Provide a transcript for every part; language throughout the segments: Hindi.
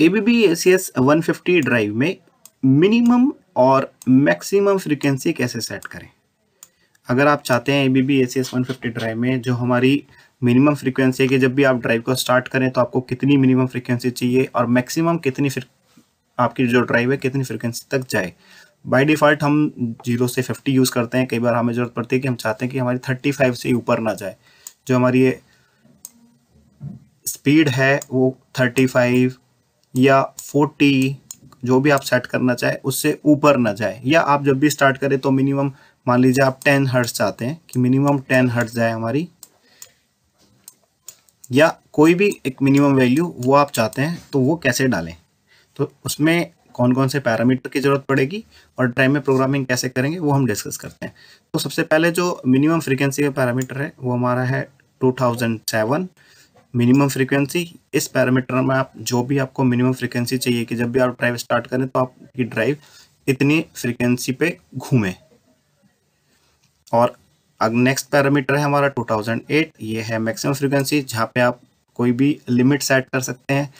ABB ACS 150 ड्राइव में मिनिमम और मैक्सिमम फ्रीक्वेंसी कैसे सेट करें। अगर आप चाहते हैं ABB ACS 150 ड्राइव में जो हमारी मिनिमम फ्रीक्वेंसी है कि जब भी आप ड्राइव को स्टार्ट करें तो आपको कितनी मिनिमम फ्रीक्वेंसी चाहिए और मैक्सिमम कितनी आपकी जो ड्राइव है कितनी फ्रीक्वेंसी तक जाए। बाय डिफ़ॉल्ट हम 0 से 50 यूज़ करते हैं। कई बार हमें ज़रूरत पड़ती है कि हम चाहते हैं कि हमारी 35 से ऊपर ना जाए, जो हमारी ये स्पीड है वो 35 या 40 जो भी आप सेट करना चाहे उससे ऊपर ना जाए। या आप जब भी स्टार्ट करें तो मिनिमम मान लीजिए आप 10 हर्ट्ज चाहते हैं कि मिनिमम 10 हर्ट्ज जाए हमारी, या कोई भी एक मिनिमम वैल्यू वो आप चाहते हैं तो वो कैसे डालें, तो उसमें कौन कौन से पैरामीटर की ज़रूरत पड़ेगी और ड्राइव में प्रोग्रामिंग कैसे करेंगे वो हम डिस्कस करते हैं। तो सबसे पहले जो मिनिमम फ्रीक्वेंसी का पैरामीटर है वो हमारा है 2007 मिनिमम फ्रीक्वेंसी। इस पैरामीटर में आप जो भी आपको मिनिमम फ्रीक्वेंसी चाहिए कि जब भी आप ड्राइव स्टार्ट करें तो आपकी ड्राइव इतनी फ्रीक्वेंसी पे घूमे। और अब नेक्स्ट पैरामीटर है हमारा 2008, ये है मैक्सिमम फ्रीक्वेंसी जहाँ पे आप कोई भी लिमिट सेट कर सकते हैं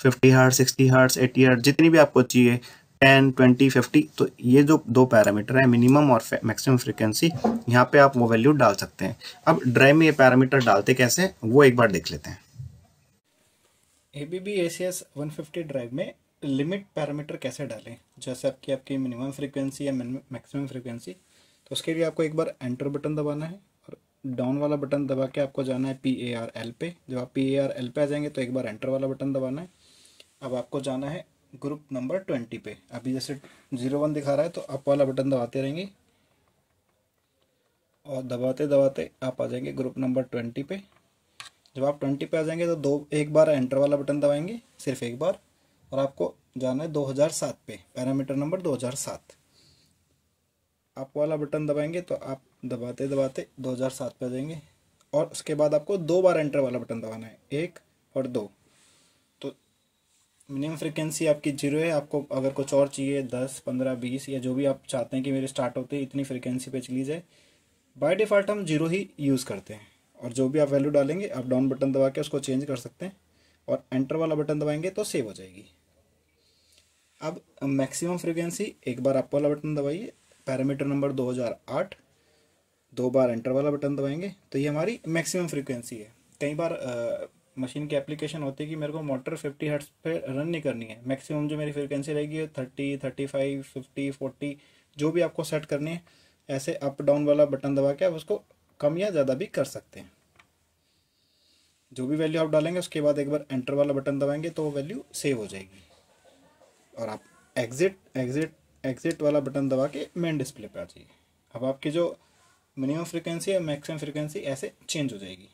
50 हर्ट्ज 60 हर्ट्ज 80 हर्ट्ज जितनी भी आपको चाहिए 10 20 50। तो ये जो दो पैरामीटर है मिनिमम और मैक्सिमम फ्रीक्वेंसी, यहाँ पे आप वो वैल्यू डाल सकते हैं। अब ड्राइव में ये पैरामीटर डालते कैसे हैं वो एक बार देख लेते हैं। ABB ACS 150 ड्राइव में लिमिट पैरामीटर कैसे डालें, जैसे आपकी मिनिमम फ्रीक्वेंसी या मैक्सिमम फ्रीक्वेंसी। तो उसके लिए आपको एक बार एंटर बटन दबाना है और डाउन वाला बटन दबा के आपको जाना है PARL पे। जब आप PARL पे आ जाएंगे तो एक बार एंटर वाला बटन दबाना है। अब आपको जाना है ग्रुप नंबर 20 पे। अभी जैसे 01 दिखा रहा है तो अप वाला बटन दबाते रहेंगे और दबाते दबाते आप आ जाएंगे ग्रुप नंबर 20 पे। जब आप 20 पे आ जाएंगे तो एक बार एंटर वाला बटन दबाएंगे, सिर्फ एक बार, और आपको जाना है 2007 पे, पैरामीटर नंबर 2007। आप वाला बटन दबाएंगे तो आप दबाते दबाते 2007 पे आ जाएंगे और उसके बाद आपको 2 बार एंटर वाला बटन दबाना है, 1 और 2। तो मिनिमम फ्रिक्वेंसी आपकी 0 है। आपको अगर कुछ और चाहिए 10 15 20 या जो भी आप चाहते हैं कि मेरे स्टार्ट होते ही इतनी फ्रिक्वेंसी पे चली जाए, बाय डिफ़ॉल्ट हम 0 ही यूज़ करते हैं। और जो भी आप वैल्यू डालेंगे आप डाउन बटन दबा के उसको चेंज कर सकते हैं और एंटर वाला बटन दबाएंगे तो सेव हो जाएगी। अब मैक्सिमम फ्रीक्वेंसी, एक बार अप वाला बटन दबाइए, पैरामीटर नंबर 2008, 2 बार एंटर वाला बटन दबाएंगे तो ये हमारी मैक्सिमम फ्रीक्वेंसी है। कई बार मशीन की एप्लीकेशन होती है कि मेरे को मोटर 50 हर्ट्ज पे रन नहीं करनी है, मैक्सिमम जो मेरी फ्रीक्वेंसी रहेगी 30 35 50 40 जो भी आपको सेट करनी है, ऐसे अप डाउन वाला बटन दबा के आप उसको कम या ज़्यादा भी कर सकते हैं। जो भी वैल्यू आप डालेंगे उसके बाद एक बार एंटर वाला बटन दबाएंगे तो वो वैल्यू सेव हो जाएगी और आप एग्जिट एग्जिट एग्जिट वाला बटन दबा के मेन डिस्प्ले पे आ जाइए। अब आपकी जो मिनिमम फ्रीक्वेंसी है मैक्सिमम फ्रीक्वेंसी ऐसे चेंज हो जाएगी।